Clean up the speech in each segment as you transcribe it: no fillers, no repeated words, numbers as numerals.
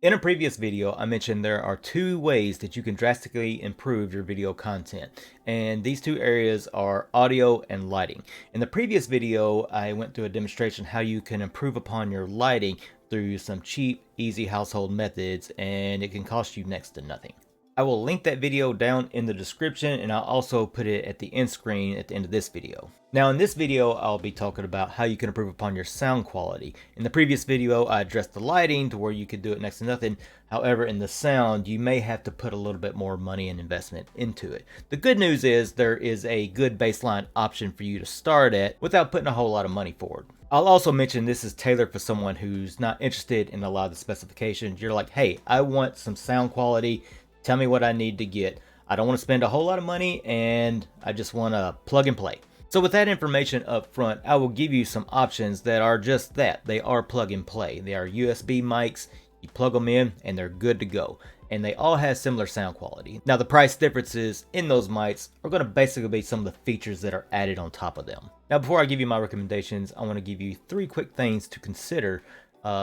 In a previous video, I mentioned there are two ways that you can drastically improve your video content, and these two areas are audio and lighting. In the previous video, I went through a demonstration how you can improve upon your lighting through some cheap, easy household methods, and it can cost you next to nothing. I will link that video down in the description, and I'll also put it at the end screen at the end of this video. Now in this video, I'll be talking about how you can improve upon your sound quality. In the previous video, I addressed the lighting to where you could do it next to nothing. However, in the sound, you may have to put a little bit more money and investment into it. The good news is there is a good baseline option for you to start at without putting a whole lot of money forward. I'll also mention this is tailored for someone who's not interested in a lot of the specifications. You're like, hey, I want some sound quality. Tell me what I need to get. I don't want to spend a whole lot of money, and I just want to plug and play. So with that information up front, I will give you some options that are just that. They are plug and play. They are USB mics. You plug them in and they're good to go. And they all have similar sound quality. Now the price differences in those mics are going to basically be some of the features that are added on top of them. Now before I give you my recommendations, I want to give you 3 quick things to consider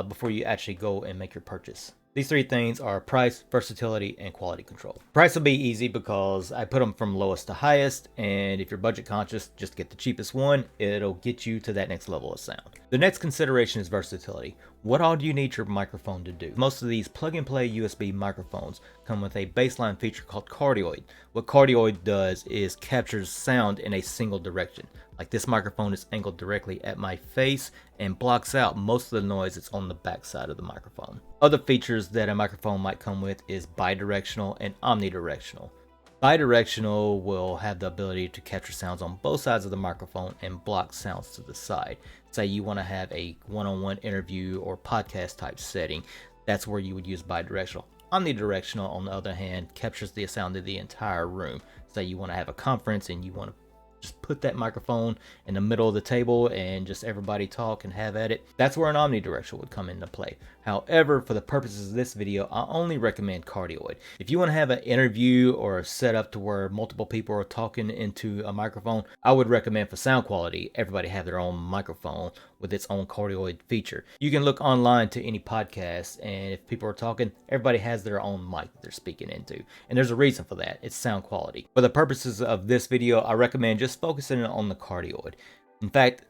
before you actually go and make your purchase. These 3 things are price, versatility, and quality control. Price will be easy because I put them from lowest to highest, and if you're budget conscious, just get the cheapest one. It'll get you to that next level of sound. The next consideration is versatility. What all do you need your microphone to do? Most of these plug and play USB microphones come with a baseline feature called cardioid. What cardioid does is captures sound in a single direction. Like this microphone is angled directly at my face and blocks out most of the noise that's on the back side of the microphone. Other features that a microphone might come with is bidirectional and omnidirectional. Bidirectional will have the ability to capture sounds on both sides of the microphone and block sounds to the side. Say you want to have a one-on-one interview or podcast type setting, that's where you would use bidirectional. Omnidirectional, on the other hand, captures the sound of the entire room. Say you want to have a conference and you want to just put that microphone in the middle of the table and just everybody talk and have at it. That's where an omnidirectional would come into play. However, for the purposes of this video, I only recommend cardioid. If you want to have an interview or a setup to where multiple people are talking into a microphone, I would recommend for sound quality, everybody have their own microphone with its own cardioid feature. You can look online to any podcast, and if people are talking, everybody has their own mic they're speaking into. And there's a reason for that. It's sound quality. For the purposes of this video, I recommend just focusing on the cardioid. In fact,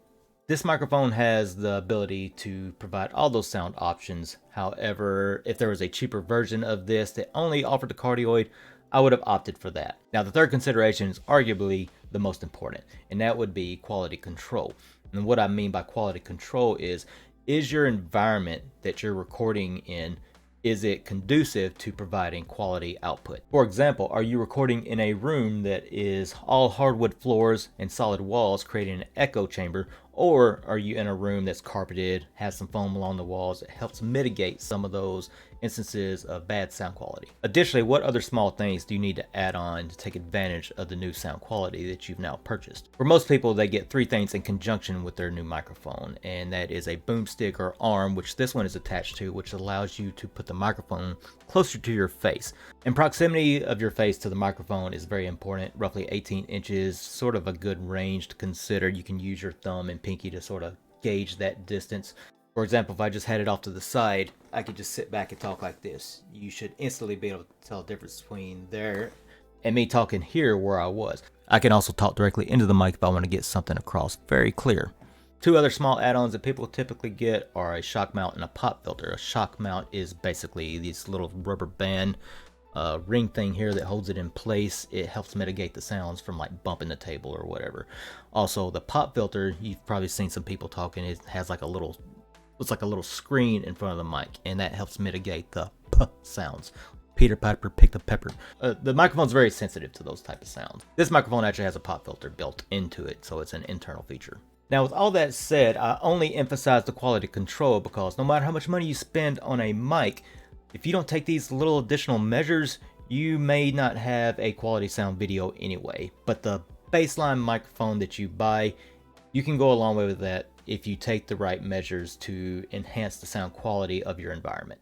this microphone has the ability to provide all those sound options. However, if there was a cheaper version of this that only offered the cardioid, I would have opted for that. Now, the third consideration is arguably the most important, and that would be quality control. And what I mean by quality control is your environment that you're recording in, is it conducive to providing quality output? For example, are you recording in a room that is all hardwood floors and solid walls creating an echo chamber? Or are you in a room that's carpeted, has some foam along the walls that helps mitigate some of those instances of bad sound quality? Additionally, what other small things do you need to add on to take advantage of the new sound quality that you've now purchased? For most people, they get 3 things in conjunction with their new microphone, and that is a boomstick or arm, which this one is attached to, which allows you to put the microphone closer to your face. And proximity of your face to the microphone is very important. Roughly 18 inches, sort of a good range to consider. You can use your thumb and pinky to sort of gauge that distance. For example, if I just had it off to the side, I could just sit back and talk like this. You should instantly be able to tell the difference between there and me talking here where I was. I can also talk directly into the mic if I want to get something across very clear. 2 other small add-ons that people typically get are a shock mount and a pop filter. A shock mount is basically this little rubber band ring thing here that holds it in place. It helps mitigate the sounds from like bumping the table or whatever. Also, the pop filter, you've probably seen some people talking, it has like a little, looks like a little screen in front of the mic, and that helps mitigate the p sounds. Peter Piper picked a pepper. The microphone's very sensitive to those type of sounds. This microphone actually has a pop filter built into it, so it's an internal feature. Now, with all that said, I only emphasize the quality control because no matter how much money you spend on a mic, if you don't take these little additional measures, you may not have a quality sound video anyway. But the baseline microphone that you buy, you can go a long way with that if you take the right measures to enhance the sound quality of your environment.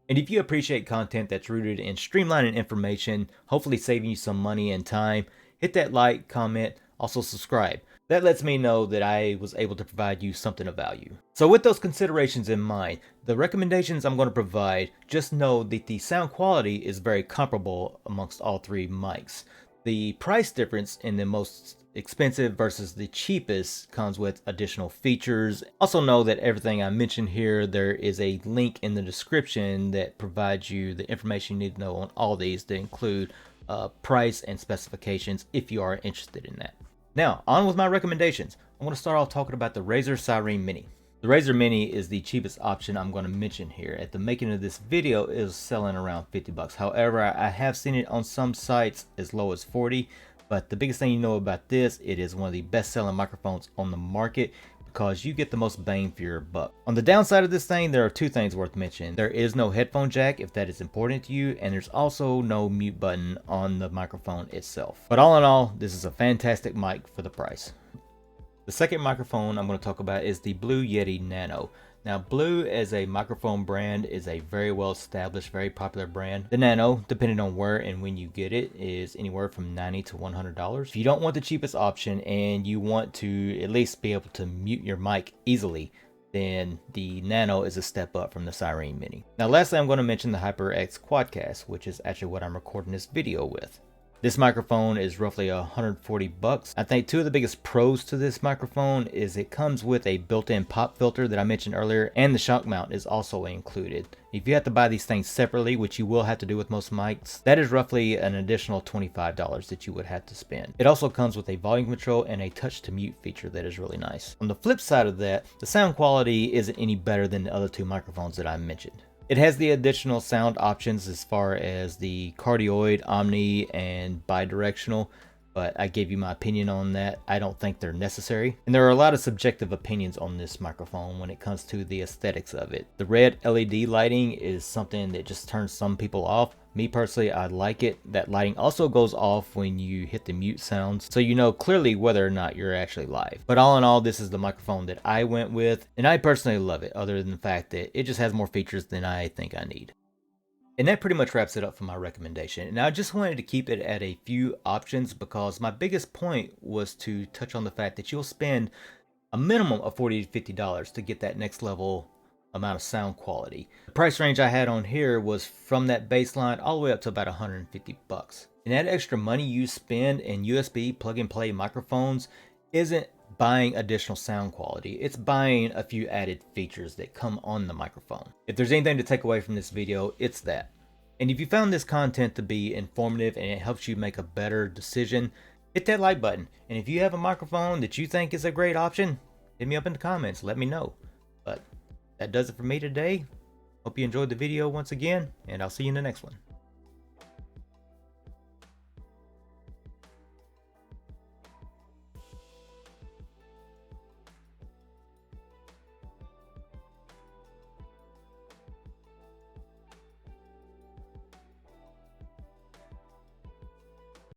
And if you appreciate content that's rooted in streamlining information, hopefully saving you some money and time, hit that like, comment, also subscribe. That lets me know that I was able to provide you something of value. So with those considerations in mind, the recommendations I'm going to provide, just know that the sound quality is very comparable amongst all three mics. The price difference in the most expensive versus the cheapest comes with additional features. Also know that everything I mentioned here, there is a link in the description that provides you the information you need to know on all these, to include price and specifications if you are interested in that. Now, on with my recommendations. I'm going to start off talking about the Razer Sirene Mini. The Razer Mini is the cheapest option I'm going to mention here. At the making of this video, it is selling around 50 bucks. However, I have seen it on some sites as low as 40. But the biggest thing you know about this, it is one of the best selling microphones on the market because you get the most bang for your buck. On the downside of this thing, there are two things worth mentioning. There is no headphone jack if that is important to you, and there's also no mute button on the microphone itself. But all in all, this is a fantastic mic for the price. The second microphone I'm going to talk about is the Blue Yeti Nano. Now, Blue as a microphone brand is a very well established, very popular brand. The Nano, depending on where and when you get it, is anywhere from $90 to $100. If you don't want the cheapest option and you want to at least be able to mute your mic easily, then the Nano is a step up from the Sirene Mini. Now, lastly, I'm going to mention the HyperX Quadcast, which is actually what I'm recording this video with. This microphone is roughly 140 bucks. I think two of the biggest pros to this microphone is it comes with a built-in pop filter that I mentioned earlier, and the shock mount is also included. If you have to buy these things separately, which you will have to do with most mics, that is roughly an additional $25 that you would have to spend. It also comes with a volume control and a touch to mute feature that is really nice. On the flip side of that, the sound quality isn't any better than the other two microphones that I mentioned. It has the additional sound options as far as the cardioid, omni, and bidirectional, but I gave you my opinion on that. I don't think they're necessary. And there are a lot of subjective opinions on this microphone when it comes to the aesthetics of it. The red LED lighting is something that just turns some people off. Me personally, I like it. That lighting also goes off when you hit the mute sounds, so you know clearly whether or not you're actually live. But all in all, this is the microphone that I went with, and I personally love it, other than the fact that it just has more features than I think I need. And that pretty much wraps it up for my recommendation. And I just wanted to keep it at a few options because my biggest point was to touch on the fact that you'll spend a minimum of $40 to $50 to get that next level amount of sound quality. The price range I had on here was from that baseline all the way up to about 150 bucks. And that extra money you spend in USB plug and play microphones isn't buying additional sound quality. It's buying a few added features that come on the microphone. If there's anything to take away from this video, it's that. And if you found this content to be informative and it helps you make a better decision, hit that like button. And if you have a microphone that you think is a great option, hit me up in the comments, let me know. But that does it for me today. Hope you enjoyed the video once again, and I'll see you in the next one.